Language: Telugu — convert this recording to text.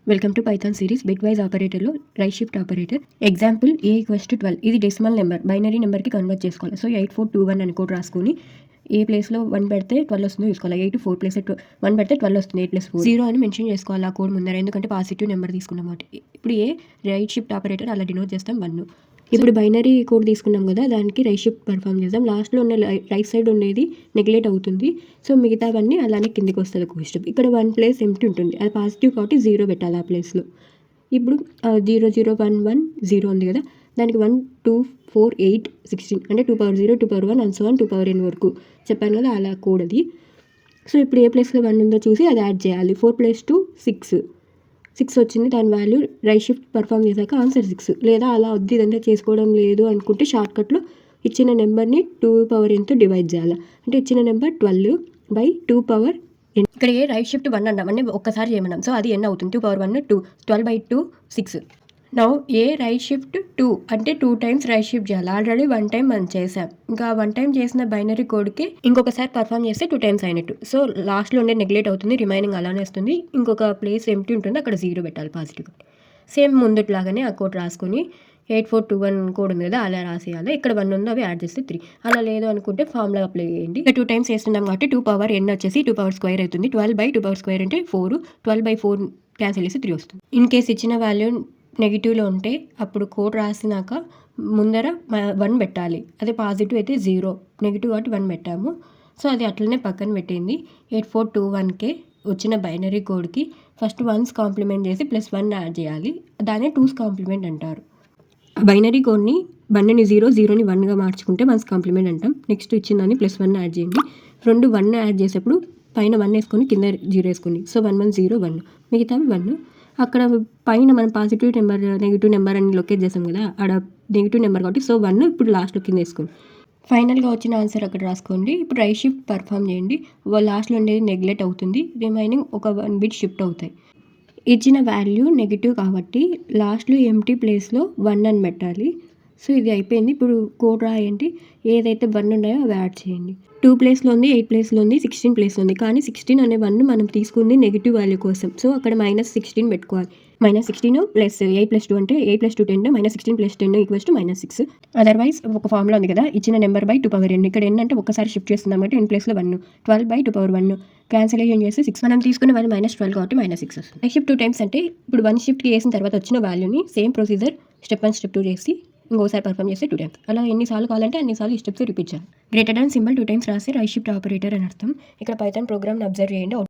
Welcome to Python series bitwise ఆపరేటర్లో right shift operator. Example a = 12. ఇది డెసిమల్ నెంబర్, బైనరీ నెంబర్కి కన్వర్ట్ చేసుకోవాలి. సో 8421 అని కూడా రాసుకొని ఏ ప్లేస్లో 1 పెడితే 12 వస్తుందో చూసుకోవాలి. 8 4 ప్లేస్ 1 పెడితే 12 వస్తుంది. 8 + 4 0 అని మెన్షన్ చేసుకోవాలి ఆ కోడ్ ముందర, ఎందుకంటే పాజిటివ్ నెంబర్ తీసుకున్నాం కాబట్టి. ఇప్పుడు రైట్ షిఫ్ట్ ఆపరేటర్ అలా డినోట్ చేస్తాం 1. ఇప్పుడు బైనరీ కోడ్ తీసుకున్నాం కదా, దానికి రైట్ షిఫ్ట్ పర్ఫామ్ చేద్దాం. లాస్ట్లో ఉన్న రైట్ సైడ్ ఉండేది నెగ్లెక్ట్ అవుతుంది. సో మిగతావన్నీ అలానే కిందికి వస్తుంది ఒక స్టెప్. ఇక్కడ 1 ప్లేస్ ఎంప్టీ ఉంటుంది, అది పాజిటివ్ కాబట్టి 0 పెట్టాలి ఆ ప్లేస్లో. ఇప్పుడు 0 0 1 1 0 ఉంది కదా, దానికి 1 2 4 8 16 అంటే 2/0 2/1 అండ్ సో ఆన్ 2n వరకు చెప్పాను కదా, అలా కోడ్ అది. సో ఇప్పుడు ఏ ప్లేస్లో 1 ఉందో చూసి అది యాడ్ చేయాలి. 4 + 2 6 వచ్చింది. దాని వాల్యూ రైట్ షిఫ్ట్ పర్ఫామ్ చేశాక ఆన్సర్ 6. లేదా అలా వద్దు ఇదంతా చేసుకోవడం లేదు అనుకుంటే షార్ట్కట్లో ఇచ్చిన నెంబర్ని 2n డివైడ్ చేయాలి. అంటే ఇచ్చిన నెంబర్ 12/2n. ఇక్కడ రైట్ షిఫ్ట్ 1 అన్నాం అంటే ఒక్కసారి చేయమన్నాం. సో అది n అవుతుంది. 2/1 2, 12/2 6. నౌ రైట్ షిఫ్ట్ 2 అంటే 2 టైమ్స్ రైట్ షిఫ్ట్ చేయాలి. ఆల్రెడీ 1 టైం మనం చేసాం. ఇంకా 1 టైం చేసిన బైనరీ కోడ్కి ఇంకొకసారి పర్ఫామ్ చేస్తే 2 టైమ్స్ అయినట్టు. సో లాస్ట్లో ఉండే నెగ్లెక్ట్ అవుతుంది, రిమైనింగ్ అలానే వస్తుంది. ఇంకొక ప్లేస్ ఎంప్టీ ఉంటుంది, అక్కడ 0 పెట్టాలి పాజిటివ్. సేమ్ ముందుట్లాగానే ఆ కోడ్ రాసుకొని 8421 కోడ్ ఉంది కదా, అలా రాసేయాలి. ఇక్కడ 1 ఉందో అవి యాడ్ చేస్తే 3. అలా లేదు అనుకుంటే ఫార్ములా అప్లై చేయండి. 2 టైమ్స్ చేస్తున్నాం కాబట్టి 2n వచ్చేసి 2² అవుతుంది. 12/2² అంటే 4. 12/4 క్యాన్సిల్ చేసి 3 వస్తుంది. ఇన్ కేస్ ఇచ్చిన వాల్యూ నెగిటివ్లో ఉంటే అప్పుడు కోడ్ రాసినాక ముందర 1 పెట్టాలి. అదే పాజిటివ్ అయితే 0, నెగిటివ్ కాబట్టి 1 పెట్టాము. సో అది అట్లనే పక్కన పెట్టింది. 8421కే వచ్చిన బైనరీ కోడ్కి ఫస్ట్ 1's కాంప్లిమెంట్ చేసి +1 యాడ్ చేయాలి. దాన్ని 2's కాంప్లిమెంట్ అంటారు. బైనరీ కోడ్ని 1ని 0 0ని 1గా మార్చుకుంటే 1's కాంప్లిమెంట్ అంటాం. నెక్స్ట్ ఇచ్చిందాన్ని +1 యాడ్ చేయండి. 2 1 యాడ్ చేసేప్పుడు పైన 1 వేసుకొని కింద 0 వేసుకోండి. సో 1 1 0 1, మిగతావి 1. అక్కడ పైన మనం పాజిటివ్ నెంబర్ నెగిటివ్ నెంబర్ అని లొకేట్ చేసాం కదా, ఆడ నెగిటివ్ నెంబర్ కాబట్టి సో 1 ఇప్పుడు లాస్ట్లో కింద వేసుకోండి. ఫైనల్గా వచ్చిన ఆన్సర్ అక్కడ రాసుకోండి. ఇప్పుడు రైట్ షిఫ్ట్ పర్ఫామ్ చేయండి. లాస్ట్లో ఉండేది నెగ్లెక్ట్ అవుతుంది, రిమైనింగ్ ఒక 1 బిట్ షిఫ్ట్ అవుతాయి. ఇచ్చిన వాల్యూ నెగిటివ్ కాబట్టి లాస్ట్లో ఎంప్టీ ప్లేస్లో 1 అని పెట్టాలి. సో ఇది అయిపోయింది. ఇప్పుడు కోడ్ రాయండి. ఏదైతే 1 ఉన్నాయో అవి యాడ్ చేయండి. 2 ప్లేస్లో ఉంది, 8 ప్లేస్లో ఉంది, 16 ప్లేస్లో ఉంది. కానీ 16 అనే 1 మనం తీసుకుంది నెగిటివ్ వాల్యూ కోసం. సో అక్కడ -16 పెట్టుకోవాలి. -16 + 8 + 2 అంటే 8 + 2 10, -16 + 10 = -6. అదర్వైజ్ ఒక ఫార్ములా ఉంది కదా, ఇచ్చిన నెంబర్ బై 2n. ఇక్కడ ఏంటంటే ఒక్కసారి షిఫ్ట్ చేస్తున్నాం కాబట్టి n ప్లేస్లో 1, 12/2/1 క్యాన్సిలేషన్ చేస్తే 6. మనం తీసుకున్న వాల్యూ -12 కాబట్టి -6 వస్తుంది. రైట్ షిఫ్ట్ 2 టైమ్స్ అంటే ఇప్పుడు 1 షిఫ్ట్ చేసిన తర్వాత వచ్చిన వాల్యూని సేమ్ ప్రొసీజర్ స్టెప్ 1 స్టెప్ 2 చేసి ఇంకోసారి పర్ఫామ్ చేస్తే 2 టైమ్స్. అలా ఎన్నిసార్లు కావాలంటే అన్నిసార్లు ఈ స్టెప్స్ రిపీట్ చేయాలి. గ్రేటర్ దాన్ సింబల్ 2 టైమ్స్ రాసి రైట్ షిఫ్ట్ ఆపరేటర్ అని అర్థం. ఇక్కడ పైథాన్ ప్రోగ్రామ్ని అబ్జర్వ్ చేయండి.